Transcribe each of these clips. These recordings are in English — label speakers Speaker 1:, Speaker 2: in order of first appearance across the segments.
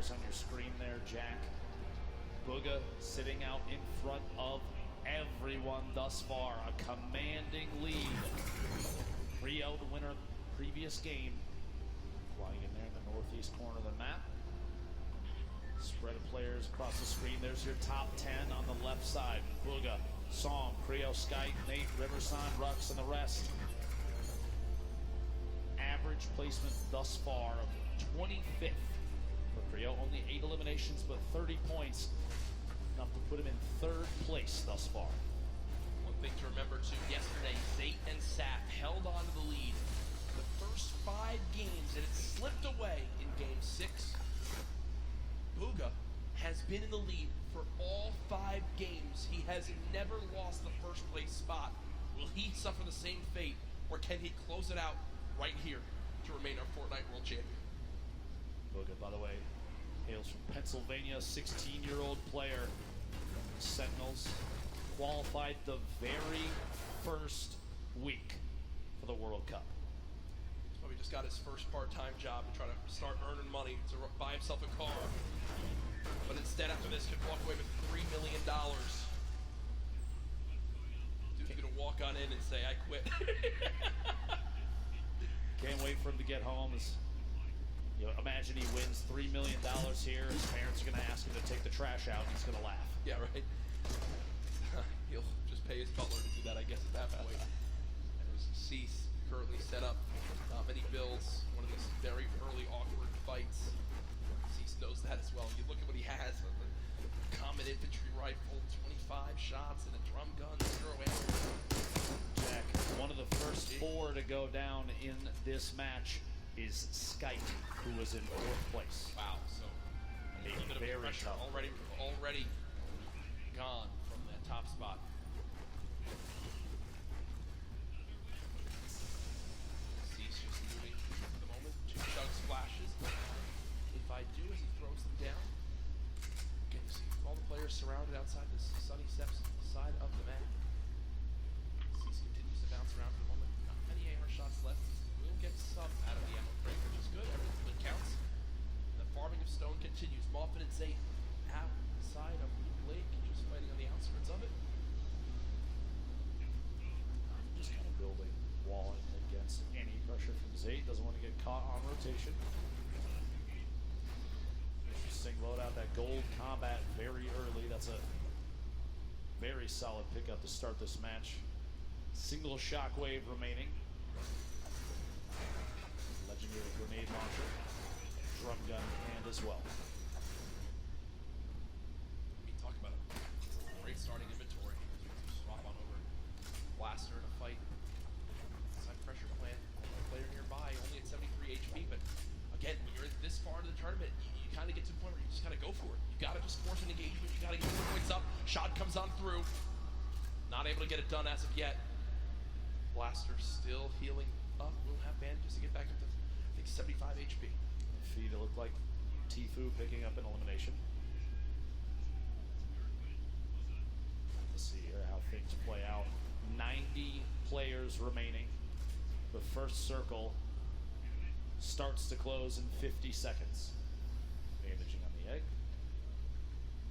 Speaker 1: players on your screen there, Jack. Bugha sitting out in front of everyone thus far. A commanding lead. Rio, the winner of the previous game, flying in there in the northeast corner of the map. Spread of players across the screen. There's your top 10 on the left side. Bugha, Song, Creo, Skype, Nate, Riversign, Rux, and the rest. Average placement thus far of 25th for Creo. Only 8 eliminations, but 30 points. Enough to put him in 3rd place thus far.
Speaker 2: One thing to remember too, yesterday, Zate and Sap held on to the lead the first 5 games, and it slipped away in game 6. Bugha has been in the lead for all 5 games. He has never lost the first place spot. Will he suffer the same fate, or can he close it out right here to remain our Fortnite World Champion?
Speaker 1: Bugha, by the way, hails from Pennsylvania, 16-year-old player. Sentinels qualified the very first week for the World Cup.
Speaker 2: So he just got his first part-time job to try to start earning money to buy himself a car. But instead, after this, could walk away with $3 million. Dude's gonna walk on in and say, I quit.
Speaker 1: Can't wait for him to get home. Imagine he wins $3 million here. His parents are going to ask him to take the trash out, and he's going to laugh.
Speaker 2: Yeah, right. He'll just pay his butler to do that, I guess, at that point. There's Cease currently set up. Not many builds. One of these very early awkward fights. Cease knows that as well. You look at what he has. A common infantry rifle, 25 shots, and a drum gun, 0 ammo.
Speaker 1: Jack, one of the first 4 to go down in this match is Skype, who was in 4th place.
Speaker 2: Wow, so a little bit of pressure
Speaker 1: tough.
Speaker 2: already gone from that top spot. Cease just moving for the moment. 2 chug splashes. If I do as he throws them down. Again, you see all the players surrounded outside this sunny steps side of the map. Cease continues to bounce around for the moment. Not many AR shots left. We'll get some out of the ammo crate, which is good. Everything counts. And the farming of stone continues. Moffin and Zate outside of the lake, just fighting on the outskirts of it.
Speaker 1: Just kind of building wall against any pressure from Zate. Doesn't want to get caught on rotation. Interesting loadout. That gold combat very early. That's a very solid pickup to start this match. Single shockwave remaining. Legendary grenade launcher, drum gun in hand as well.
Speaker 2: We talk about a great starting inventory. Swap on over Blaster in a fight. Side pressure plant, player nearby, only at 73 HP, but again, when you're this far into the tournament, you kind of get to the point where you just gotta go for it. You gotta just force an engagement, you gotta get the points up. Shot comes on through. Not able to get it done as of yet. Blaster still healing up. We'll have bandages to get back up to, I think, 75 HP.
Speaker 1: Feed, it looked like Tfue picking up an elimination. Let's see here how things play out. 90 players remaining. The first circle starts to close in 50 seconds. Bandaging on the egg.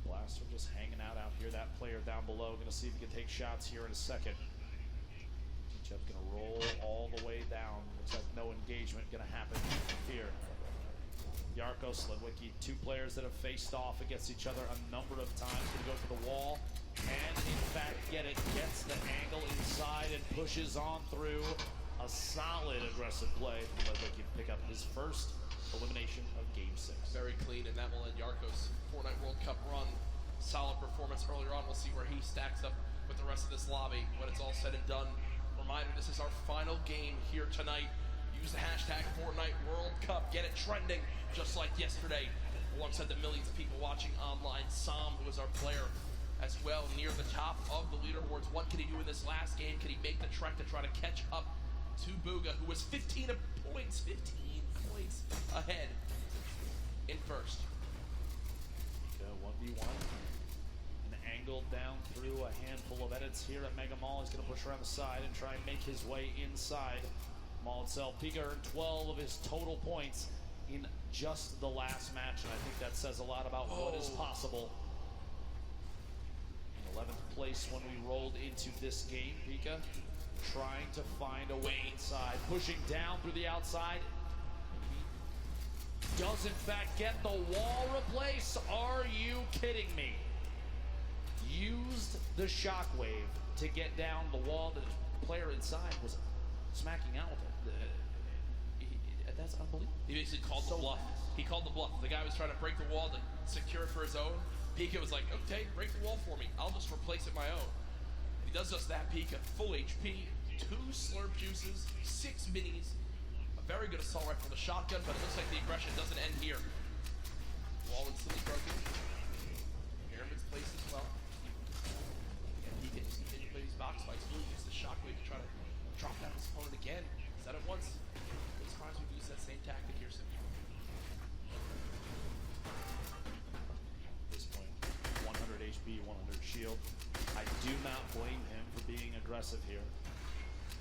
Speaker 1: Blaster just hanging out here. That player down below. Going to see if he can take shots here in a second. T-Chub's going to roll all the way down. Looks like no engagement going to happen here. Yarko, Sledwicki, 2 players that have faced off against each other a number of times. Going to go for the wall. And in fact get it. Gets the angle inside and pushes on through. A solid aggressive play from Sledwicki to pick up his first elimination of Game 6.
Speaker 2: Very clean, and that will end Yarko's Fortnite World Cup run. Solid performance earlier on. We'll see where he stacks up with the rest of this lobby when it's all said and done. Reminder, this is our final game here tonight. Use the hashtag Fortnite World Cup. Get it trending just like yesterday. Alongside the millions of people watching online. Sam, who is our player as well, near the top of the leaderboards. What can he do in this last game? Can he make the trek to try to catch up to Bugha, who was 15 points ahead in first?
Speaker 1: Go 1v1. And angled down through a handful of edits here at Mega Mall. He's going to push around the side and try and make his way inside. Mall itself, Bugha earned 12 of his total points in just the last match, and I think that says a lot about what is possible. In 11th place when we rolled into this game, Bugha trying to find a way inside, pushing down through the outside. He does in fact get the wall replace. Are you kidding me? Used the shockwave to get down the wall that the player inside was smacking out. That's unbelievable.
Speaker 2: He basically called the bluff. He called the bluff. The guy was trying to break the wall to secure it for his own. Bugha was like, okay, break the wall for me. I'll just replace it my own. And he does just that. Bugha, full HP, 2 slurp juices, 6 minis, a very good assault rifle with a shotgun, but it looks like the aggression doesn't end here. Wall instantly broken. Airman's placed as well. And he can just continue to play these box fights. Really use the shockwave to try to drop down his opponent again. Said it once. I'm surprised we've used that same tactic here soon.
Speaker 1: At this point, 100 HP, 100 shield. I do not blame him for being aggressive here.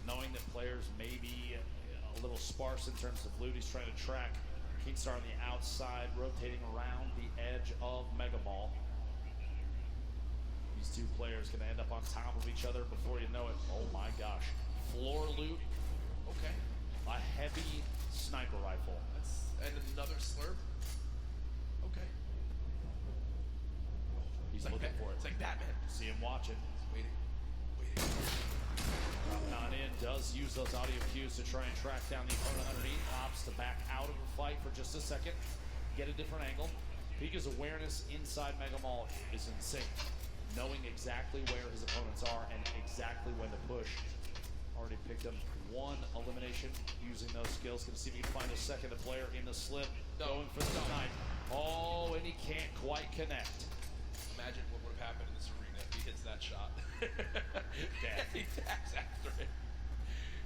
Speaker 1: Knowing that players may be a little sparse in terms of loot, he's trying to track Keemstar on the outside, rotating around the edge of Mega Mall. These two players going to end up on top of each other before you know it. Oh my gosh. Floor loot.
Speaker 2: Okay.
Speaker 1: A heavy sniper rifle.
Speaker 2: And another slurp. Okay.
Speaker 1: He's
Speaker 2: It's like
Speaker 1: looking for it.
Speaker 2: It's like Batman.
Speaker 1: See him watching.
Speaker 2: Waiting.
Speaker 1: Dropping on in, does use those audio cues to try and track down the opponent underneath. Opts to back out of the fight for just a second. Get a different angle. Bugha's awareness inside Mega Mall is insane. Knowing exactly where his opponents are and exactly when to push. Already picked up 1 elimination using those skills. Gonna see if he can find a second player in the slip. Going for the knife. Oh, and he can't quite connect.
Speaker 2: Imagine what would have happened in this arena if he hits that shot. He dabs after it.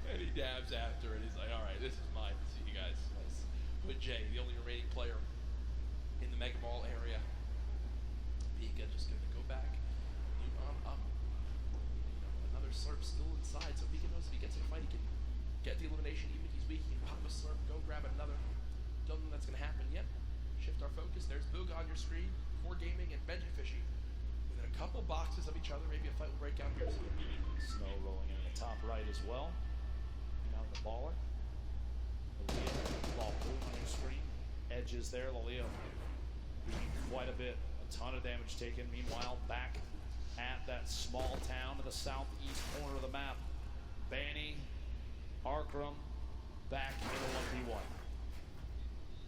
Speaker 2: And he dabs after it. He's like, all right, this is mine. See you guys. But Jay, the only remaining player in the Mega Mall area. Bugha just gonna go back. Up. Another slurp still inside, so Bugha knows if he gets in a fight, he can get the elimination. Even if he's weak, he can pop a slurp, go grab another. Don't think that's gonna happen yet. Shift our focus. There's Bugha on your screen. Core Gaming and Benji Fishy. Within a couple boxes of each other, maybe a fight will break out here soon.
Speaker 1: Snow rolling in the top right as well. Now the baller. Ball blue on your screen. Edges there. Laleo being quite a bit. A ton of damage taken. Meanwhile, back at that small town in the southeast corner of the map. Banny, Arkram, back in a 1v1.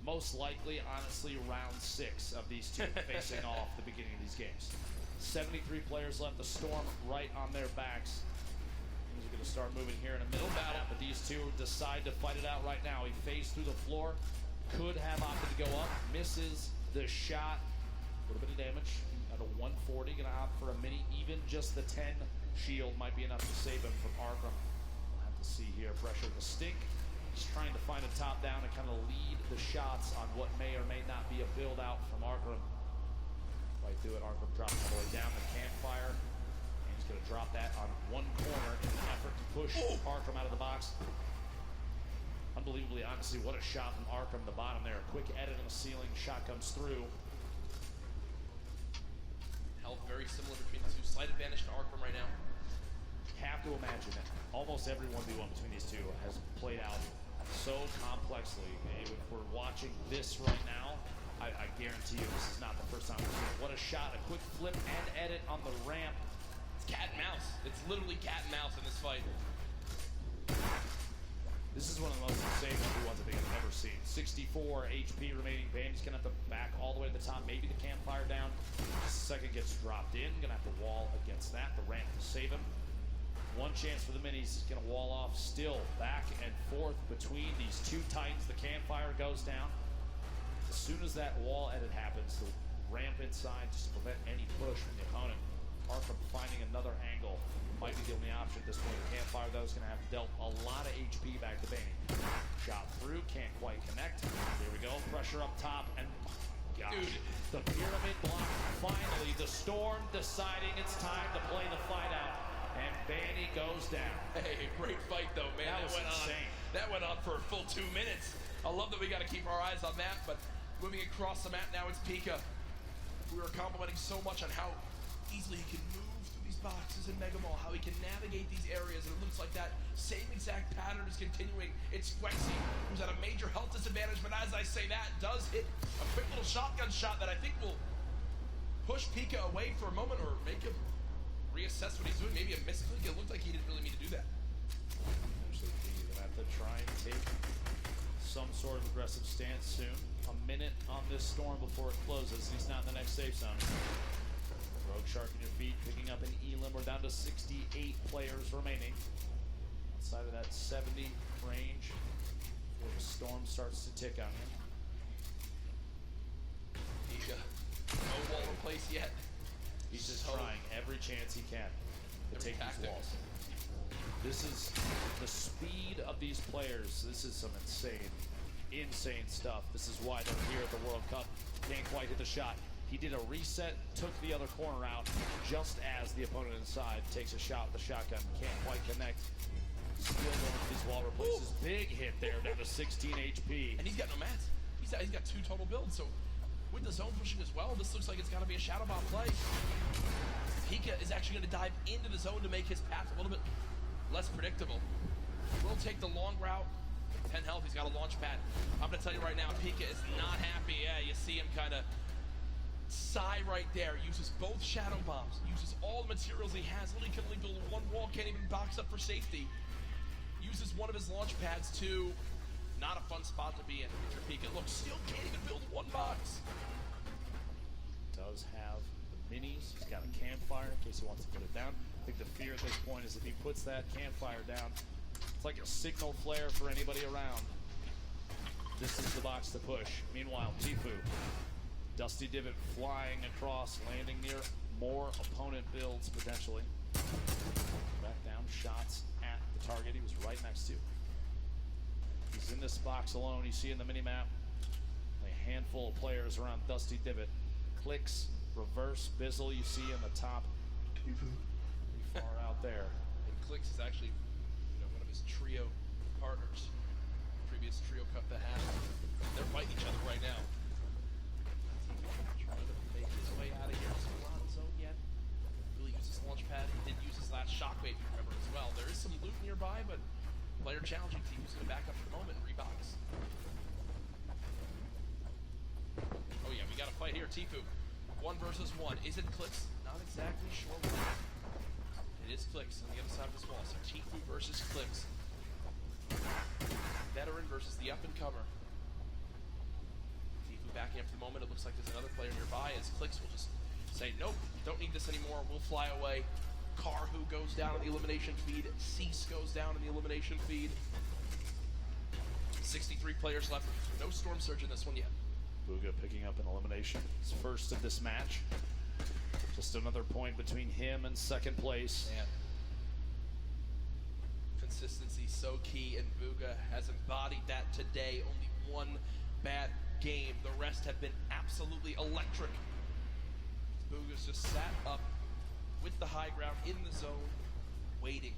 Speaker 1: Most likely, honestly, round 6 of these two facing off the beginning of these games. 73 players left. The Storm right on their backs. Things are going to start moving here in a middle battle, but these two decide to fight it out right now. He phased through the floor, could have opted to go up, misses the shot. A little bit of damage at a 140. Going to opt for a mini. Even just the 10 shield might be enough to save him from Arkram. We'll have to see here. Pressure the stink. He's trying to find a top down and kind of lead the shots on what may or may not be a build out from Arkram. Right through it, Arkram dropping all the way down the campfire. And he's going to drop that on one corner in an effort to push Arkram out of the box. Unbelievably, honestly, what a shot from Arkram, the bottom there. A quick edit on the ceiling, shot comes through.
Speaker 2: Health very similar between the two. Slight advantage to Arkram right now.
Speaker 1: Have to imagine that almost every 1v1 between these two has played out so complexly. If we're watching this right now, I guarantee you this is not the first time we've seen it. What a shot, a quick flip and edit on the ramp.
Speaker 2: It's cat and mouse. It's literally cat and mouse in this fight.
Speaker 1: This is one of the most insane 1v1s I think I've ever seen. 64 HP remaining. Bandy's gonna have to back all the way to the top, maybe the campfire down. Second gets dropped in, gonna have to wall against that. The ramp to save him. One chance for the minis, gonna wall off, still back and forth between these two titans. The campfire goes down. As soon as that wall edit happens, the ramp inside just to prevent any push from the opponent. Arkram finding another angle might be the only option at this point. The campfire, though, is gonna have dealt a lot of HP back to Banny. Shot through, can't quite connect. Here we go, pressure up top, and gosh,
Speaker 2: dude,
Speaker 1: the pyramid block. Finally, the Storm deciding it's time to play the fight out. And Banny goes down.
Speaker 2: Hey, great fight though, man.
Speaker 1: That was
Speaker 2: went
Speaker 1: insane.
Speaker 2: On That went on for a full 2 minutes. I love that we got to keep our eyes on that, but moving across the map now, it's Pika. We were complimenting so much on how easily he can move through these boxes in Mega Mall, how he can navigate these areas, and it looks like that same exact pattern is continuing. It's Swexy, who's at a major health disadvantage, but as I say that, does hit a quick little shotgun shot that I think will push Pika away for a moment or make him reassess what he's doing. Maybe a misclick. It looked like he didn't really mean to do that.
Speaker 1: Actually, he's gonna have to try and take some sort of aggressive stance soon. A minute on this storm before it closes. He's not in the next safe zone. Rogue Shark in your feet, picking up an Elim. We're down to 68 players remaining. Outside of that 70 range, before the storm starts to tick on him.
Speaker 2: Pika, no wall in place yet.
Speaker 1: He's just trying every chance he can to take these walls. This is the speed of these players. This is some insane stuff. This is why they're here at the World Cup. Can't quite hit the shot. He did a reset, took the other corner out, just as the opponent inside takes a shot with the shotgun. Can't quite connect. Still going for these wall replaces. Big hit there, down to 16 HP.
Speaker 2: And he's got no mats. He's got 2 total builds, so with the zone pushing as well, this looks like it's got to be a Shadow Bomb play. Pika is actually going to dive into the zone to make his path a little bit less predictable. Will take the long route. 10 health, he's got a launch pad. I'm going to tell you right now, Pika is not happy. Yeah, you see him kind of sigh right there. Uses both Shadow Bombs. Uses all the materials he has. Literally can only build 1 wall, can't even box up for safety. Uses one of his launch pads to... Not a fun spot to be in for Pika. Look, still can't even build 1 box.
Speaker 1: Does have the minis. He's got a campfire in case he wants to put it down. I think the fear at this point is if he puts that campfire down, it's like a signal flare for anybody around. This is the box to push. Meanwhile, Tifu, Dusty Divot flying across, landing near more opponent builds potentially. Back down, shots at the target he was right next to. He's in this box alone. You see in the minimap a handful of players around Dusty Divot. Clicks, reverse, Bizzle, you see in the top. Pretty far out there.
Speaker 2: And Clicks is actually one of his trio partners. Previous trio cup that happened. They're fighting each other right now. Trying to make his way out of here. Still not in zone yet. Really used his launch pad. He did use his last shockwave, you remember, as well. There is some loot nearby, but player challenging to use it to back up for the moment and rebox. Oh yeah, we got a fight here. Tifu, 1 versus 1. Is it Clicks? Not exactly sure. It is Clicks on the other side of this wall. So Tifu versus Clicks. Veteran versus the up-and-comer. Tifu backing up for the moment. It looks like there's another player nearby as Clicks will just say, nope, don't need this anymore. We'll fly away. Karhu goes down on the elimination feed. Cease goes down on the elimination feed. 63 players left. No Storm Surge in this one yet.
Speaker 1: Bugha picking up an elimination. His first of this match. Just another point between him and second place.
Speaker 2: Man. Consistency so key, and Bugha has embodied that today. Only 1 bad game. The rest have been absolutely electric. Bugha's just sat up with the high ground in the zone, waiting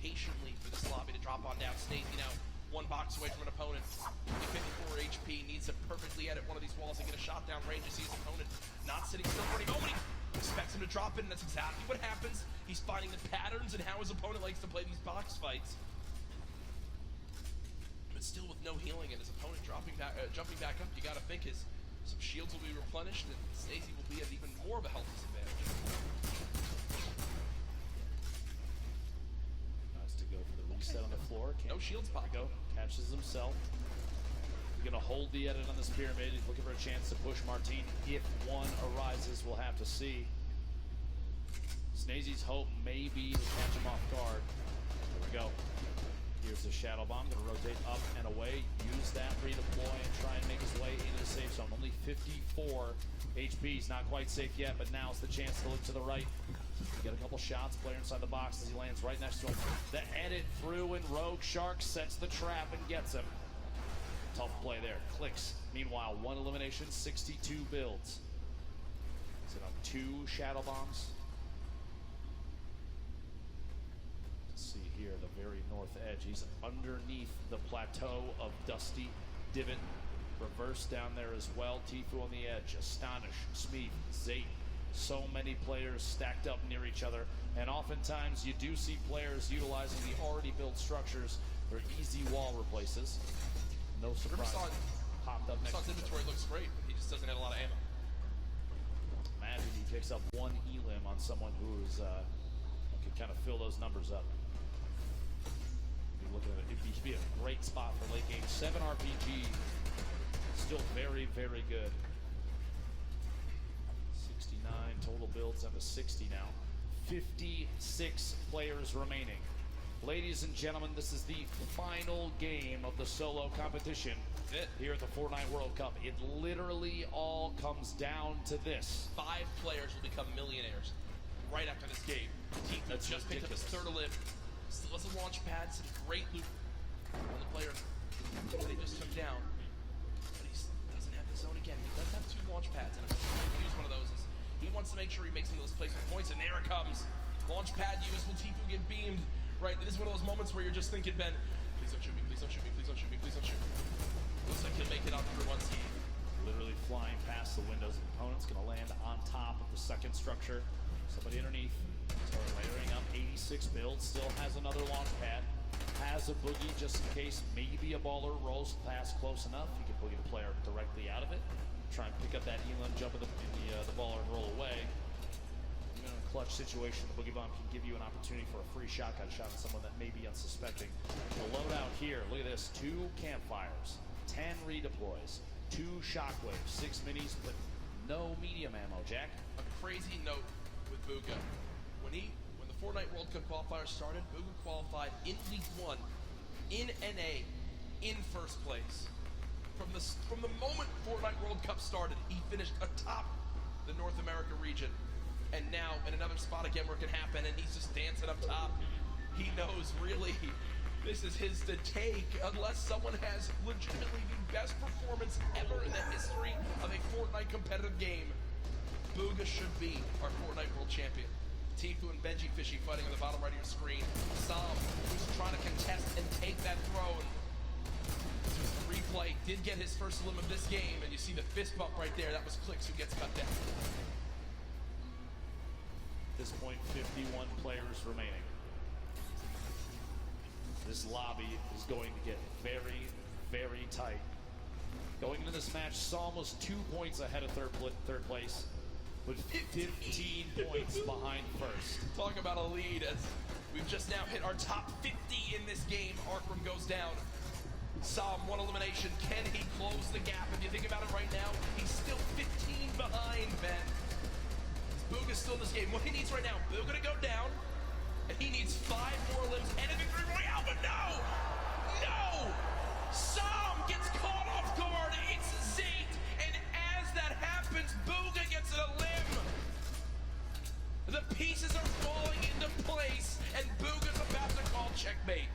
Speaker 2: patiently for this lobby to drop on down. Snazy now 1 box away from an opponent. 54 HP, needs to perfectly edit one of these walls and get a shot down range to see his opponent not sitting still for any moment. He expects him to drop it, and that's exactly what happens. He's finding the patterns and how his opponent likes to play these box fights. But still with no healing and his opponent jumping back up, you gotta think some shields will be replenished and Snazy will be at even more of a health disadvantage.
Speaker 1: Nice to go for the reset on the floor.
Speaker 2: No shields pop.
Speaker 1: Go, catches himself. He's gonna hold the edit on this pyramid. He's looking for a chance to push Martine. If one arises, we'll have to see. Snazy's hope may be to catch him off guard. There we go. Here's the Shadow Bomb, gonna rotate up and away, use that, redeploy, and try and make his way into the safe zone. Only 54 HP, he's not quite safe yet, but now's the chance to look to the right. Get a couple shots, player inside the box as he lands right next to him. The edit through, and Rogue Shark sets the trap and gets him. Tough play there. Clicks. Meanwhile, 1 elimination, 62 builds. Is it on 2 Shadow Bombs? Let's see here, the very north edge. He's underneath the plateau of Dusty Divot. Reverse down there as well. Tfue on the edge. Astonish, Smeeth, Zate. So many players stacked up near each other. And oftentimes you do see players utilizing the already built structures. They're easy wall replaces. No surprise. Popped up next to each
Speaker 2: inventory
Speaker 1: other.
Speaker 2: looks great, but he just doesn't have a lot of ammo.
Speaker 1: Imagine he picks up one elim on someone who's could kind of fill those numbers up. Looking at it, it'd be a great spot for late game. 7 RPG, still very, very good. 69 total builds up to 60 now. 56 players remaining. Ladies and gentlemen, this is the final game of the solo competition here at the Fortnite World Cup. It literally all comes down to this.
Speaker 2: 5 players will become millionaires right after this game. Tfue just picked up his third elim. Still has a launch pad, some great loot on the player they just took down. But he doesn't have the zone again. He does have 2 launch pads, and I'm going to use one of those. He wants to make sure he makes some of those placement points, and there it comes. Launch pad used. Will Tfue get beamed? Right, this is one of those moments where you're just thinking, Ben, please don't shoot me, please don't shoot me, please don't shoot me, please don't shoot me. Looks like he'll make it out through one seed.
Speaker 1: Literally flying past the windows of opponents, going to land on top of the second structure. Somebody underneath. Start layering up 86 builds. Still has another launch pad. Has a boogie just in case maybe a baller rolls past close enough. You can boogie the player directly out of it. Try and pick up that elim, jump in the baller and roll away. Even in a clutch situation, the boogie bomb can give you an opportunity for a free shotgun shot at someone that may be unsuspecting. The loadout here, look at this. 2 campfires, 10 redeploys, 2 shockwaves, 6 minis, but no medium ammo, Jack.
Speaker 2: A crazy note with Bugha. When the Fortnite World Cup qualifiers started, Bugha qualified in week 1 in NA in first place. From the moment Fortnite World Cup started, he finished atop the North America region. And now in another spot again where it can happen, and he's just dancing up top. He knows really this is his to take unless someone has legitimately the best performance ever in the history of a Fortnite competitive game. Bugha should be our Fortnite World Champion. Tfue and Benji Fishy fighting on the bottom right of your screen. Sam, who's trying to contest and take that throw. Replay did get his first elim of this game, and you see the fist bump right there. That was Clicks who gets cut down.
Speaker 1: At this point, 51 players remaining. This lobby is going to get very, very tight. Going into this match, Psalm was 2 points ahead of third place, but 15 points behind first.
Speaker 2: Talk about a lead as we've just now hit our top 50 in this game. Arkram goes down. Psalm, 1 elimination. Can he close the gap? If you think about it right now, he's still 15 behind, Ben. Bugha's still in this game. What he needs right now, Bugha to go down, and he needs 5 more limbs and a victory royale, but no! No! Psalm gets caught off guard. It's Zate, and as that happens, Bugha gets a limb. The pieces are falling into place, and Bugha's about to call checkmate.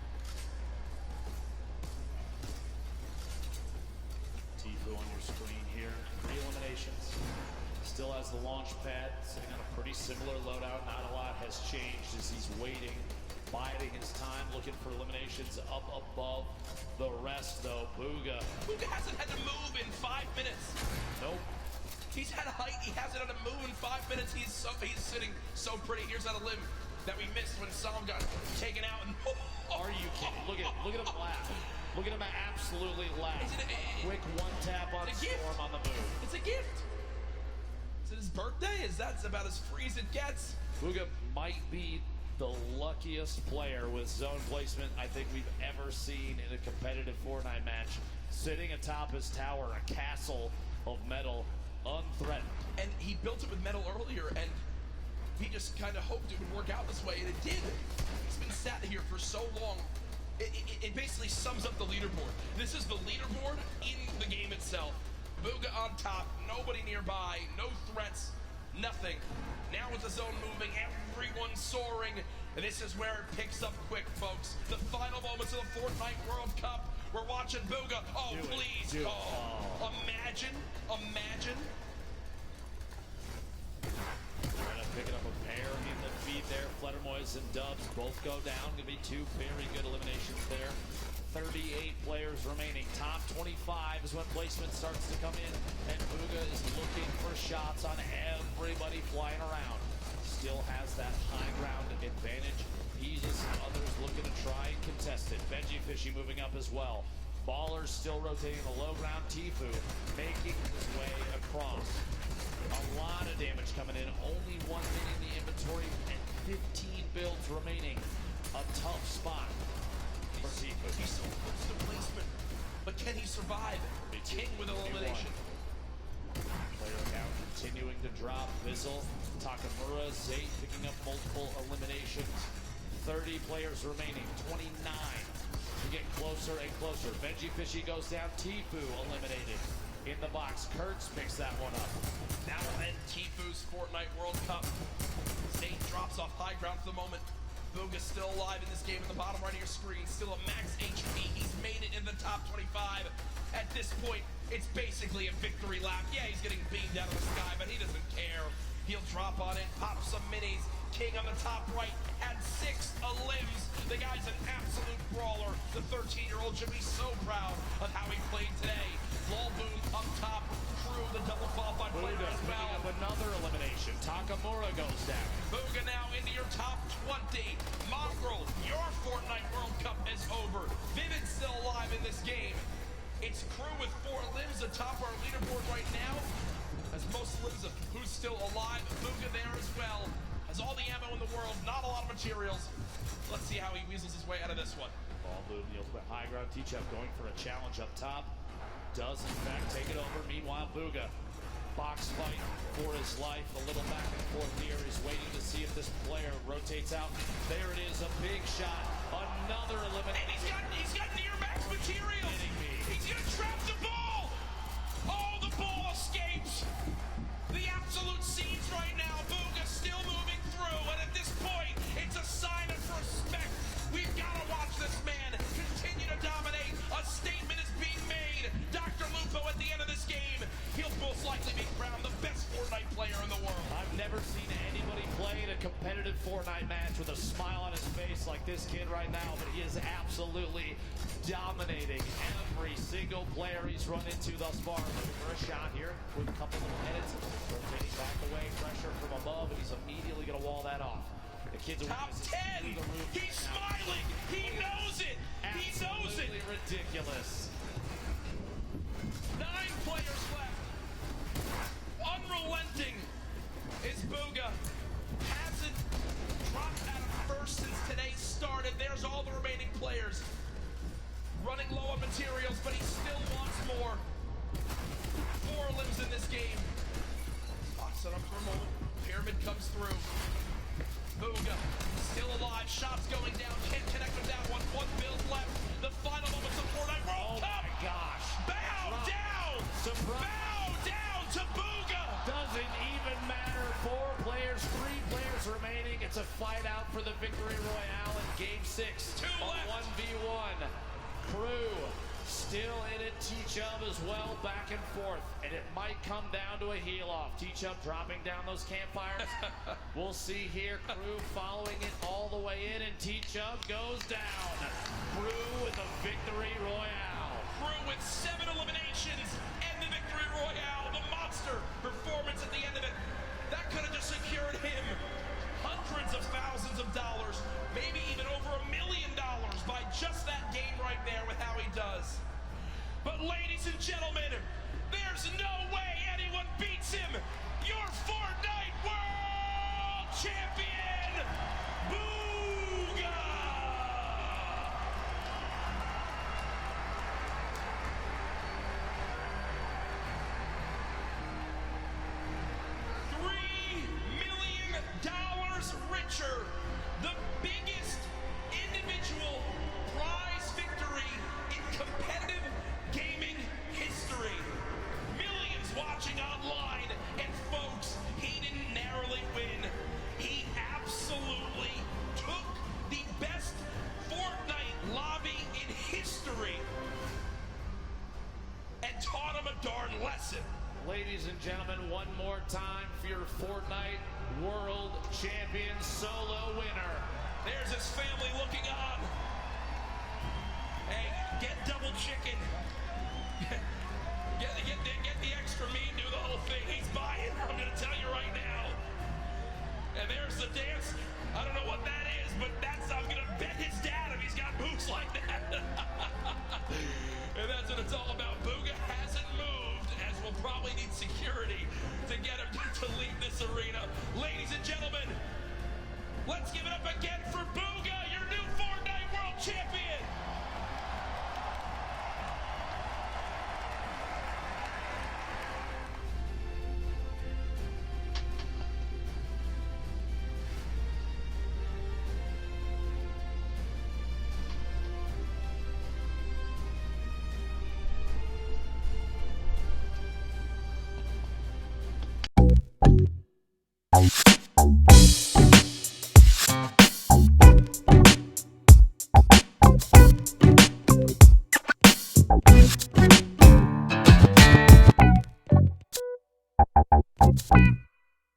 Speaker 1: Tfue on your screen here. 3 eliminations. Still has the launch pad, sitting on a pretty similar loadout. Not a lot has changed as he's waiting, biding his time, looking for eliminations up above the rest, though. Bugha
Speaker 2: hasn't had to move in 5 minutes.
Speaker 1: Nope.
Speaker 2: He's had a height. He hasn't had to move in 5 minutes. He's sitting so pretty. Here's that a limb that we missed when Psalm got taken out. And
Speaker 1: are you kidding? Look at him laugh. Look at him absolutely laugh. Quick 1 tap on Storm on the move.
Speaker 2: It's a gift. Is it his birthday? That's about as free as it gets.
Speaker 1: Bugha might be the luckiest player with zone placement I think we've ever seen in a competitive Fortnite match. Sitting atop his tower, a castle of metal, unthreatened.
Speaker 2: And he built it with metal earlier, and he just kind of hoped it would work out this way, and it did. He's been sat here for so long. It basically sums up the leaderboard. This is the leaderboard in the game itself. Bugha on top, nobody nearby, no threats, nothing. Now with the zone moving, everyone's soaring, and this is where it picks up quick, folks. The final moments of the Fortnite World Cup. We're watching Bugha. Oh, please. Oh, imagine.
Speaker 1: Picking up a pair in the feed there. Fledermoys and Dubs both go down. Gonna be two very good eliminations there. 38 players remaining. Top 25 is when placement starts to come in, and Bugha is looking for shots on everybody flying around. Still has that high ground advantage. He's just others looking to try and contest it. Benji Fishy moving up as well. Ballers still rotating the low ground. Tfue making his way across. A lot of damage coming in. Only 1 minute in the inventory and 15 builds remaining. A tough spot for Tfue.
Speaker 2: He's so close to placement, but can he survive? King with elimination.
Speaker 1: Player count continuing to drop. Vizzle, Takamura, Zate picking up multiple eliminations. 30 players remaining. 29. We get closer and closer. Benji Fishy goes down. Tfue eliminated. In the box, Kurtz picks that one up.
Speaker 2: Now and then Tfue's Fortnite World Cup. Zate drops off high ground for the moment. Bugha's still alive in this game in the bottom right of your screen. Still a max HP. He's made it in the top 25. At this point, it's basically a victory lap. Yeah, he's getting beamed out of the sky, but he doesn't care. He'll drop on it, pop some minis. King on the top right had 6 limbs. The guy's an absolute brawler. The 13-year-old should be so proud of how he played today. Lolboon up top, Crew, the double qualified player as well.
Speaker 1: Up another elimination. Takamura goes down.
Speaker 2: Bugha now into your top 20. Mongrel, your Fortnite World Cup is over. Vivid's still alive in this game. It's Crew with 4 limbs atop our leaderboard right now. As most limbs of who's still alive. Bugha there as well. Has all the ammo in the world, not a lot of materials. Let's see how he weasels his way out of this one.
Speaker 1: Lolboon, the ultimate high ground. T-Chep going for a challenge up top. Does in fact take it over. Meanwhile, Bugha, box fight for his life. A little back and forth here. He's waiting to see if this player rotates out. There it is, a big shot. Another elimination.
Speaker 2: And he's got near max materials. He's gonna trap the ball. Oh, the ball escapes. The absolute scenes right now. Bugha still moving through, and at this point, it's a sign of respect. We've got to watch this man continue to dominate. A statement is being made. Dr. Lupo at the end of this game, he'll most likely be crowned the best Fortnite player in the world.
Speaker 1: I've never seen anybody play in a competitive Fortnite match with a smile on his face like this kid right now, but he is absolutely dominating every single player he's run into thus far. Looking for a shot here with a couple of minutes. Rotating back away, pressure from above, and he's immediately going to wall that off. The kid's
Speaker 2: top 10. He's smiling. He knows it. He knows it.
Speaker 1: Absolutely ridiculous.
Speaker 2: 9 players left. Unrelenting is Bugha. Hasn't dropped out of first since today started. There's all the remaining players. Running low on materials, but he still wants more. 4 limbs in this game. Box it up for a moment. Pyramid comes through. Bugha still alive. Shots going down. Can't connect with that one. 1 build left. The final moments of Fortnite World Cup.
Speaker 1: Oh my gosh.
Speaker 2: Bow down.
Speaker 1: Surprise.
Speaker 2: Bow down to Bugha.
Speaker 1: Doesn't even matter. 4 players, 3 players remaining. It's a fight out for the victory royale in game 6.
Speaker 2: 2 left.
Speaker 1: 1v1. Crew still in it. T-Chub as well, back and forth. And it might come down to a heel off. T-Chub dropping down those campfires. We'll see here. Crew following it all the way in, and T-Chub goes down. Crew with a victory royale.
Speaker 2: Crew with 7 eliminations and the victory royale. The monster performance at the end of it. That could have just secured him hundreds of thousands of dollars, maybe even over $1 million by just that game right there with how he does. But ladies and gentlemen, there's no way anyone beats him. Your Fortnite World Champion, Bugha! $3 million richer. The biggest individual prize victory in competitive gaming history. Millions watching online, and folks, he didn't narrowly win. He absolutely took the best Fortnite lobby in history and taught him a darn lesson.
Speaker 1: Ladies and gentlemen, one more time for your Fortnite World Champion solo winner.
Speaker 2: There's his family looking on. Hey, get double chicken. Get the extra meat, do the whole thing. He's buying, I'm going to tell you right now. And there's the dance. I don't know what that is, but I'm going to bet his dad if he's got moves like that. And that's what it's all about. Bugha hasn't moved, as we'll probably need security to get him to leave this arena. Ladies and gentlemen, let's give it up again.